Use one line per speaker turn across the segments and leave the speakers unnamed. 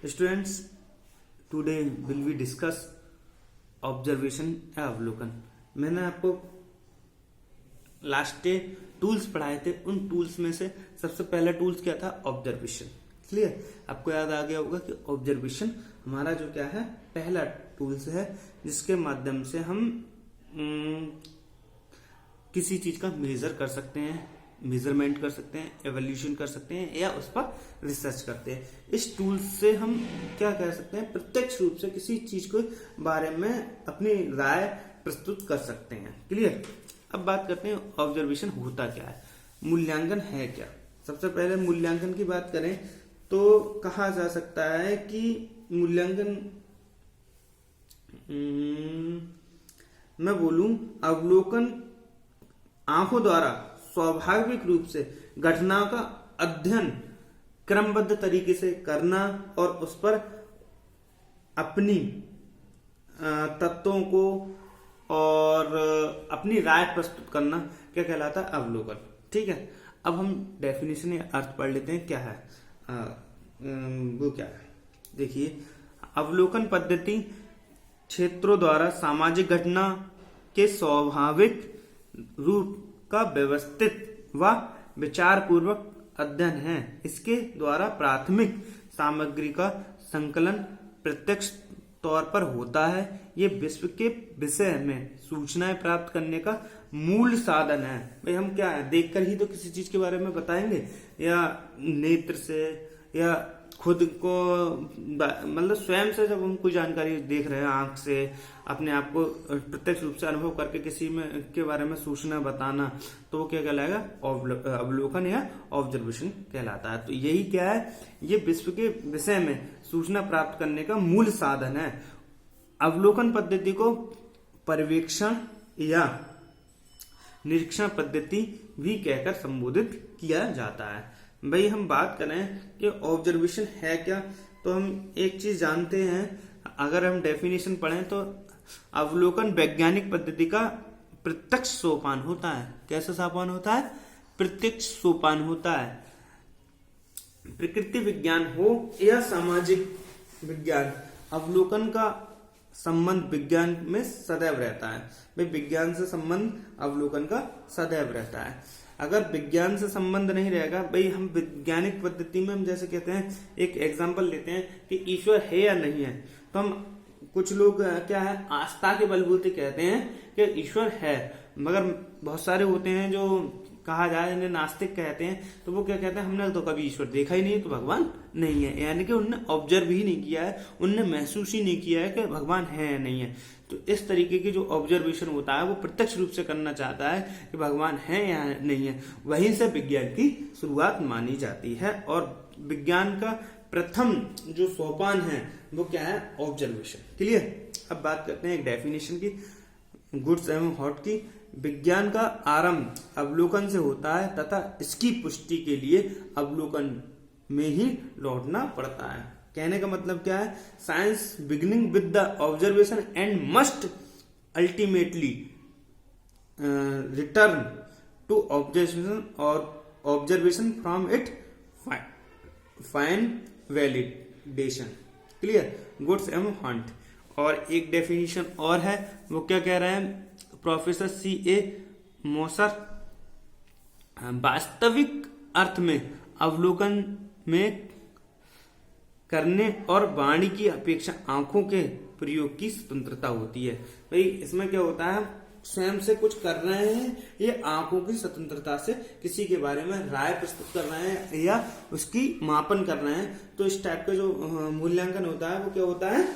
Students, today will we discuss observation या अवलोकन। मैंने आपको लास्ट डे टूल्स पढ़ाए थे। उन टूल्स में से सबसे पहला टूल्स क्या था? ऑब्जर्वेशन। क्लियर? आपको याद आ गया होगा कि ऑब्जर्वेशन हमारा जो क्या है, पहला टूल्स है जिसके माध्यम से हम किसी चीज का मेजर कर सकते हैं, मेजरमेंट कर सकते हैं, एवोल्यूशन कर सकते हैं या उस पर रिसर्च करते हैं। इस टूल से हम क्या कह सकते हैं? प्रत्यक्ष रूप से किसी चीज के बारे में अपनी राय प्रस्तुत कर सकते हैं। क्लियर? अब बात करते हैं ऑब्जर्वेशन होता क्या है, मूल्यांकन है क्या। सबसे पहले मूल्यांकन की बात करें तो कहा जा सकता है कि मूल्यांकन मैं बोलूं अवलोकन आंखों द्वारा स्वाभाविक रूप से घटनाओं का अध्ययन क्रमबद्ध तरीके से करना और उस पर अपनी तत्वों को और अपनी राय प्रस्तुत करना क्या कहलाता है? अवलोकन। ठीक है, अब हम डेफिनेशन या अर्थ पढ़ लेते हैं। क्या है वो क्या है? देखिए, अवलोकन पद्धति क्षेत्रों द्वारा सामाजिक घटना के स्वाभाविक रूप का व्यवस्थित व विचार पूर्वक अध्ययन है। इसके द्वारा प्राथमिक सामग्री का संकलन प्रत्यक्ष तौर पर होता है। ये विश्व के विषय में सूचनाएं प्राप्त करने का मूल साधन है। भाई हम क्या है, देखकर ही तो किसी चीज के बारे में बताएंगे, या नेत्र से या खुद को मतलब स्वयं से जब हम कोई जानकारी देख रहे हैं, आंख से अपने आप को प्रत्यक्ष रूप से अनुभव करके किसी में के बारे में सूचना बताना, तो वो क्या कहलाएगा? अवलोकन या ऑब्जर्वेशन कहलाता है। तो यही क्या है, ये विश्व के विषय में सूचना प्राप्त करने का मूल साधन है। अवलोकन पद्धति को पर्यवेक्षण या निरीक्षण पद्धति भी कहकर संबोधित किया जाता है। भाई हम बात करें कि ऑब्जर्वेशन है क्या, तो हम एक चीज जानते हैं, अगर हम डेफिनेशन पढ़ें तो अवलोकन वैज्ञानिक पद्धति का प्रत्यक्ष सोपान होता है। कैसा सोपान होता है? प्रत्यक्ष सोपान होता है। प्रकृति विज्ञान हो या सामाजिक विज्ञान, अवलोकन का संबंध विज्ञान में सदैव रहता है। भाई विज्ञान से संबंध अवलोकन का सदैव रहता है। अगर विज्ञान से संबंध नहीं रहेगा, भाई हम वैज्ञानिक पद्धति में हम जैसे कहते हैं, एक एग्जांपल लेते हैं कि ईश्वर है या नहीं है, तो हम कुछ लोग क्या है, आस्था के बलबूते कहते हैं कि ईश्वर है, मगर बहुत सारे होते हैं जो कहा जाए इन्हें नास्तिक कहते हैं, तो वो क्या कहते हैं, हमने तो कभी ईश्वर देखा ही नहीं, तो भगवान नहीं है। यानी कि उनने ऑब्जर्व ही नहीं किया है, उनने महसूस ही नहीं किया है कि भगवान है या नहीं है। तो इस तरीके की जो ऑब्जर्वेशन होता है वो प्रत्यक्ष रूप से करना चाहता है कि भगवान है या नहीं है। वहीं से विज्ञान की शुरुआत मानी जाती है और विज्ञान का प्रथम जो सोपान है वो क्या है? ऑब्जर्वेशन। क्लियर? अब बात करते हैं एक डेफिनेशन की, गुड्स एवं हॉट की। विज्ञान का आरंभ अवलोकन से होता है तथा इसकी पुष्टि के लिए अवलोकन में ही लौटना पड़ता है। कहने का मतलब क्या है? Science beginning with the observation and must ultimately return to observation और observation from it fine validation. Clear? गुड्स एवं हंट। और एक डेफिनेशन और है, वो क्या कह रहे हैं प्रोफेसर C.A. मोसर, वास्तविक अर्थ में अवलोकन में करने और वाणी की अपेक्षा आंखों के प्रयोग की स्वतंत्रता होती है। भाई इसमें क्या होता है, स्वयं से कुछ कर रहे हैं, ये आंखों की स्वतंत्रता से किसी के बारे में राय प्रस्तुत कर रहे हैं या उसकी मापन कर रहे हैं। तो इस टाइप का जो मूल्यांकन होता है वो क्या होता है?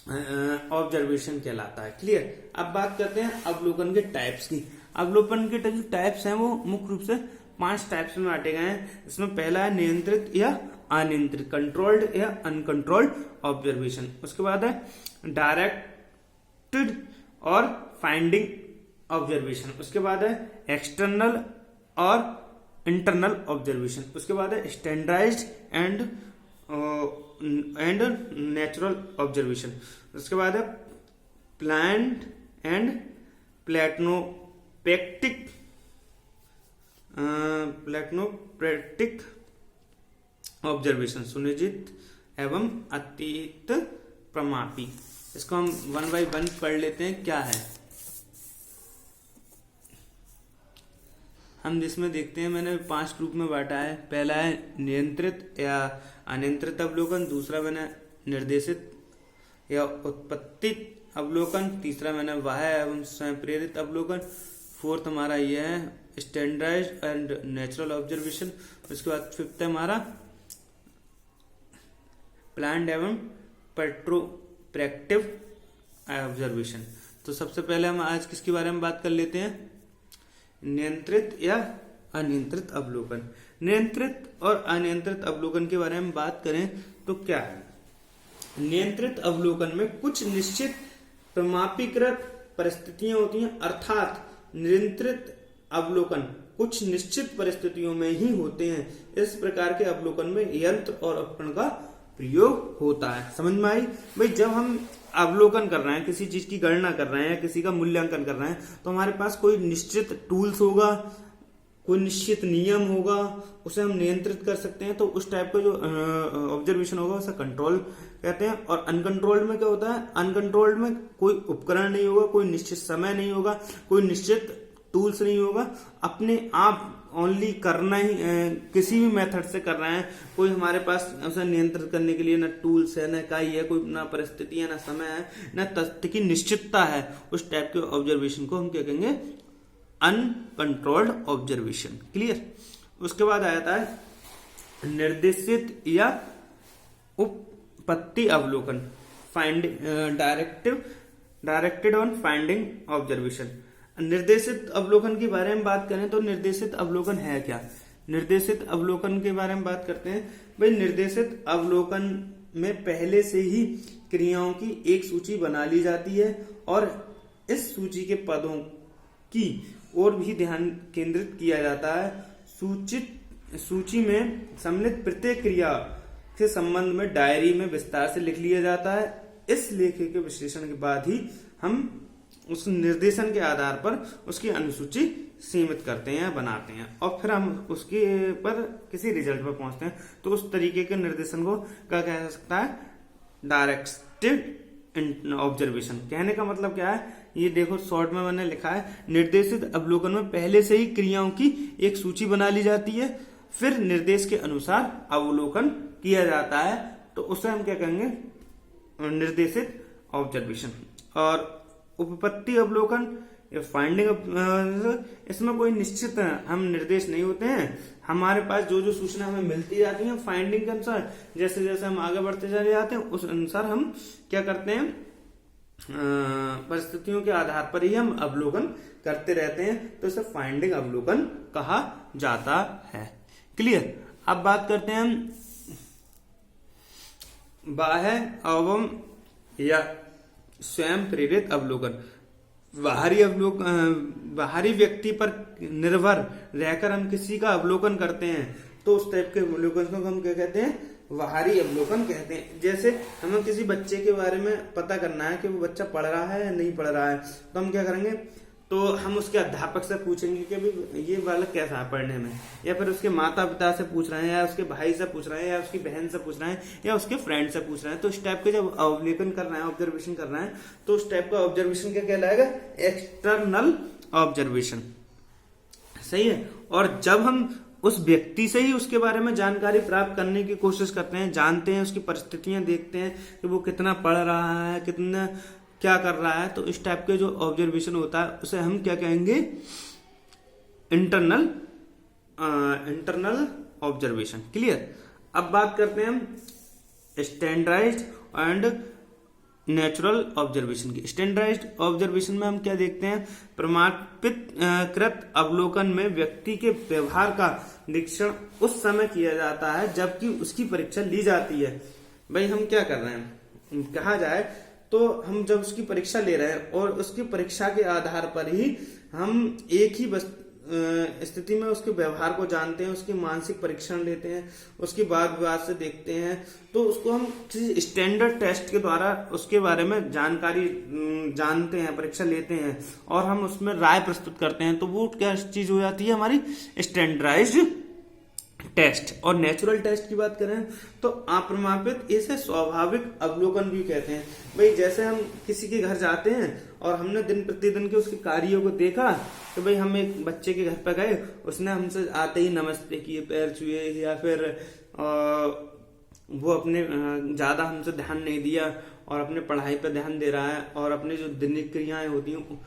ऑब्जर्वेशन कहलाता है। क्लियर? अब बात करते हैं अवलोकन के टाइप्स की। अवलोकन के जो टाइप्स हैं वो मुख्य रूप से 5 टाइप्स में बांटे गए हैं। इसमें पहला है नियंत्रित या अनियंत्रित, कंट्रोल्ड या अनकंट्रोल्ड ऑब्जर्वेशन। उसके बाद है डायरेक्टेड और फाइंडिंग ऑब्जर्वेशन। उसके बाद है एक्सटर्नल और इंटरनल ऑब्जर्वेशन। उसके बाद है स्टैंडर्डाइज्ड एंड नेचुरल ऑब्जर्वेशन। उसके बाद है प्लान्ड एंड प्लेटनोपेक्टिक ऑब्जर्वेशन, सुनिश्चित एवं अतीत प्रमापी। इसको हम 1 by 1 पढ़ लेते हैं। क्या है हम जिसमें देखते हैं, मैंने 5 ग्रुप में बांटा है। पहला है नियंत्रित या अनियंत्रित अवलोकन, दूसरा मैंने निर्देशित या उत्पत्ति अवलोकन, तीसरा मैंने बाह्य एवं स्वयं प्रेरित अवलोकन, फोर्थ हमारा यह है स्टैंडर्डाइज्ड एंड नेचुरल ऑब्जर्वेशन। उसके बाद फिफ्थ है हमारा प्लान्ड एवं प्रोस्पेक्टिव ऑब्जर्वेशन। तो सबसे पहले हम आज किसके बारे में बात कर लेते हैं, नियंत्रित या अनियंत्रित अवलोकन। नियंत्रित और अनियंत्रित अवलोकन के बारे में बात करें तो क्या है, नियंत्रित अवलोकन में कुछ निश्चित प्रमापीकृत परिस्थितियां होती हैं, अर्थात नियंत्रित अवलोकन कुछ निश्चित परिस्थितियों में ही होते हैं। इस प्रकार के अवलोकन में यंत्र और उपकरण का प्रयोग होता है। समझ में आई भाई? जब हम अवलोकन कर रहे हैं, किसी चीज की गणना कर रहे हैं या किसी का मूल्यांकन कर रहे हैं, तो हमारे पास कोई निश्चित टूल्स होगा, कोई निश्चित नियम होगा, उसे हम नियंत्रित कर सकते हैं। तो उस टाइप का जो ऑब्जर्वेशन होगा उसे कंट्रोल कहते हैं। और अनकंट्रोल्ड में क्या होता है, अनकंट्रोल्ड में कोई उपकरण नहीं होगा, कोई निश्चित समय नहीं होगा, कोई निश्चित टूल्स नहीं होगा, अपने आप ओनली करना ही किसी भी मेथड से कर रहे हैं। कोई हमारे पास उसे नियंत्रित करने के लिए ना टूल्स है, ना इकाई है, कोई ना परिस्थिति है, ना समय है, ना तथ्य की निश्चितता है। उस टाइप के ऑब्जर्वेशन को हम क्या कहेंगे, अनकंट्रोल्ड ऑब्जर्वेशन। क्लियर? उसके बाद आ जाता है निर्देशित या उपपत्ति अवलोकन, डायरेक्टेड ऑन फाइंडिंग ऑब्जर्वेशन। निर्देशित अवलोकन के बारे में बात करें तो निर्देशित अवलोकन है क्या, निर्देशित अवलोकन के बारे में बात करते हैं। भाई निर्देशित अवलोकन में पहले से ही क्रियाओं की एक सूची बना ली जाती है और इस सूची के पदों की ओर भी ध्यान केंद्रित किया जाता है। सूची में सम्मिलित प्रत्येक क्रिया के संबंध में डायरी में विस्तार से लिख लिया जाता है। इस लेख के विश्लेषण के बाद ही हम उस निर्देशन के आधार पर उसकी अनुसूची सीमित करते हैं, बनाते हैं और फिर हम उसके पर किसी रिजल्ट पर पहुंचते हैं। तो उस तरीके के निर्देशन को क्या कहा जा सकता है, डायरेक्टेड ऑब्जर्वेशन। कहने का मतलब क्या है, ये देखो शॉर्ट में मैंने लिखा है, निर्देशित अवलोकन में पहले से ही क्रियाओं की एक सूची बना ली जाती है, फिर निर्देश के अनुसार अवलोकन किया जाता है। तो उसे हम क्या कहेंगे, निर्देशित ऑब्जर्वेशन। और उपपत्ति अवलोकन या फाइंडिंग, इसमें कोई निश्चित हम निर्देश नहीं होते हैं, हमारे पास जो जो सूचना हमें मिलती जाती है फाइंडिंग के अनुसार, जैसे जैसे हम आगे बढ़ते चले जाते हैं उस अनुसार हम क्या करते हैं, परिस्थितियों के आधार पर ही हम अवलोकन करते रहते हैं। तो इसे फाइंडिंग अवलोकन कहा जाता है। क्लियर? अब बात करते हैं हम बाह्य एवं या स्वयं प्रेरित अवलोकन। बाहरी व्यक्ति पर निर्भर रहकर हम किसी का अवलोकन करते हैं, तो उस टाइप के अवलोकन को हम क्या कहते हैं, बाहरी अवलोकन कहते हैं। जैसे हमें किसी बच्चे के बारे में पता करना है कि वो बच्चा पढ़ रहा है या नहीं पढ़ रहा है, तो हम क्या करेंगे, तो हम उसके अध्यापक से पूछेंगे कि भाई ये बालक कैसा है पढ़ने में, या फिर उसके माता पिता से पूछ रहे हैं, या उसके भाई से पूछ रहे हैं, या उसकी बहन से पूछ रहे हैं, या उसके फ्रेंड से पूछ रहे हैं। तो इस टाइप के जब अवलोकन कर रहे हैं, ऑब्जर्वेशन कर रहे हैं, तो उस टाइप का ऑब्जर्वेशन क्या कहलाएगा, एक्सटर्नल ऑब्जर्वेशन। सही है? और जब हम उस व्यक्ति से ही उसके बारे में जानकारी प्राप्त करने की कोशिश करते हैं, जानते हैं, उसकी परिस्थितियां देखते हैं कि वो कितना पढ़ रहा है, कितना क्या कर रहा है, तो इस टाइप के जो ऑब्जर्वेशन होता है उसे हम क्या कहेंगे, इंटरनल ऑब्जर्वेशन। क्लियर? अब बात करते हैं हम स्टैंडर्डाइज्ड एंड नेचुरल ऑब्जर्वेशन की। स्टैंडर्डाइज्ड ऑब्जर्वेशन में हम क्या देखते हैं, प्रमाणित कृत अवलोकन में व्यक्ति के व्यवहार का निरीक्षण उस समय किया जाता है जबकि उसकी परीक्षा ली जाती है। भाई हम क्या कर रहे हैं, कहा जाए तो हम जब उसकी परीक्षा ले रहे हैं और उसकी परीक्षा के आधार पर ही हम एक ही स्थिति में उसके व्यवहार को जानते हैं, उसकी मानसिक परीक्षण लेते हैं, उसकी वाद विवाद से देखते हैं, तो उसको हम किसी स्टैंडर्ड टेस्ट के द्वारा उसके बारे में जानकारी जानते हैं, परीक्षा लेते हैं और हम उसमें राय प्रस्तुत करते हैं। तो वो क्या चीज हो जाती है, हमारी स्टैंडर्डाइज्ड टेस्ट। और नेचुरल टेस्ट की बात करें तो अप्रमापित, इसे स्वाभाविक अवलोकन भी कहते हैं। भाई जैसे हम किसी के घर जाते हैं और हमने दिन प्रतिदिन के उसके कार्यों को देखा, तो भाई हम एक बच्चे के घर पर गए, उसने हमसे आते ही नमस्ते किए, पैर छुए, या फिर वो अपने ज्यादा हमसे ध्यान नहीं दिया और अपने पढ़ाई पर ध्यान दे रहा है और अपने जो दैनिक क्रियाएं होती हैं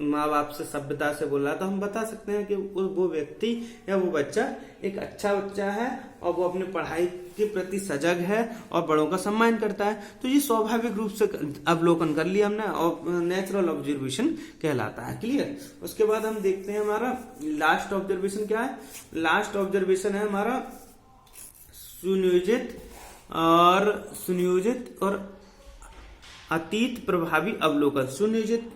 माँ बाप से सभ्यता से बोल रहा है, तो हम बता सकते हैं कि वो व्यक्ति या वो बच्चा एक अच्छा बच्चा है और वो अपने पढ़ाई के प्रति सजग है और बड़ों का सम्मान करता है। तो ये स्वाभाविक रूप से अवलोकन कर लिया हमने और नेचुरल ऑब्जर्वेशन कहलाता है। क्लियर। उसके बाद हम देखते हैं हमारा लास्ट ऑब्जर्वेशन क्या है। लास्ट ऑब्जर्वेशन है हमारा सुनियोजित और अतीत प्रभावी अवलोकन। सुनियोजित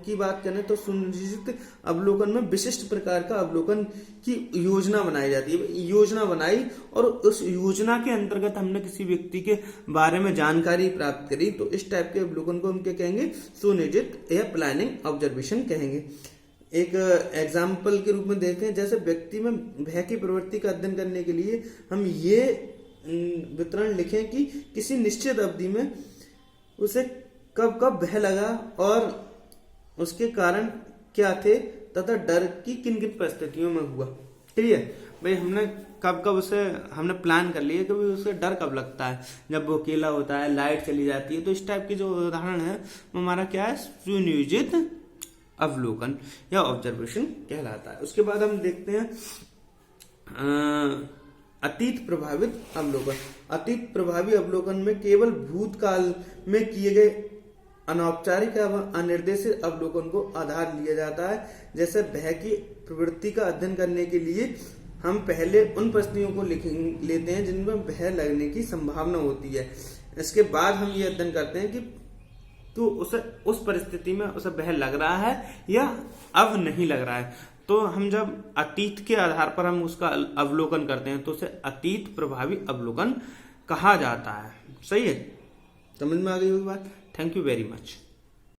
की बात करें तो सुनियोजित अवलोकन में विशिष्ट प्रकार का अवलोकन की योजना बनाई जाती है। योजना बनाई और उस योजना के अंतर्गत हमने किसी व्यक्ति के बारे में जानकारी प्राप्त करी, तो इस टाइप के अवलोकन को हम क्या कहेंगे, सुनियोजित या प्लानिंग ऑब्जर्वेशन कहेंगे। एक एग्जाम्पल के रूप में देखें, जैसे व्यक्ति में भय की प्रवृत्ति का अध्ययन करने के लिए हम ये विवरण लिखें कि किसी निश्चित अवधि में उसे कब कब भय लगा और उसके कारण क्या थे तथा डर की किन किन परिस्थितियों में हुआ। ठीक है भाई, हमने कब कब उसे हमने प्लान कर लिया कि भाई उसे डर कब लगता है, जब वो अकेला होता है, लाइट चली जाती है। तो इस टाइप की जो उदाहरण है वो हमारा क्या है, सुनियोजित अवलोकन या ऑब्जर्वेशन कहलाता है। उसके बाद हम देखते हैं अतीत प्रभावित अवलोकन। अतीत प्रभावी अवलोकन में केवल भूतकाल में किए गए अनौपचारिक एवं अनिर्देशित अवलोकन को आधार लिया जाता है। जैसे भय की प्रवृत्ति का अध्ययन करने के लिए हम पहले उन परिस्थितियों को लेते हैं जिनमें भय लगने की संभावना होती है। इसके बाद हम ये अध्ययन करते हैं कि तो उसे उस परिस्थिति में उसे भय लग रहा है या अब नहीं लग रहा है। तो हम जब अतीत के आधार पर हम उसका अवलोकन करते हैं तो उसे अतीत प्रभावी अवलोकन कहा जाता है। सही है, समझ में आ गई होगी बात। Thank you very much.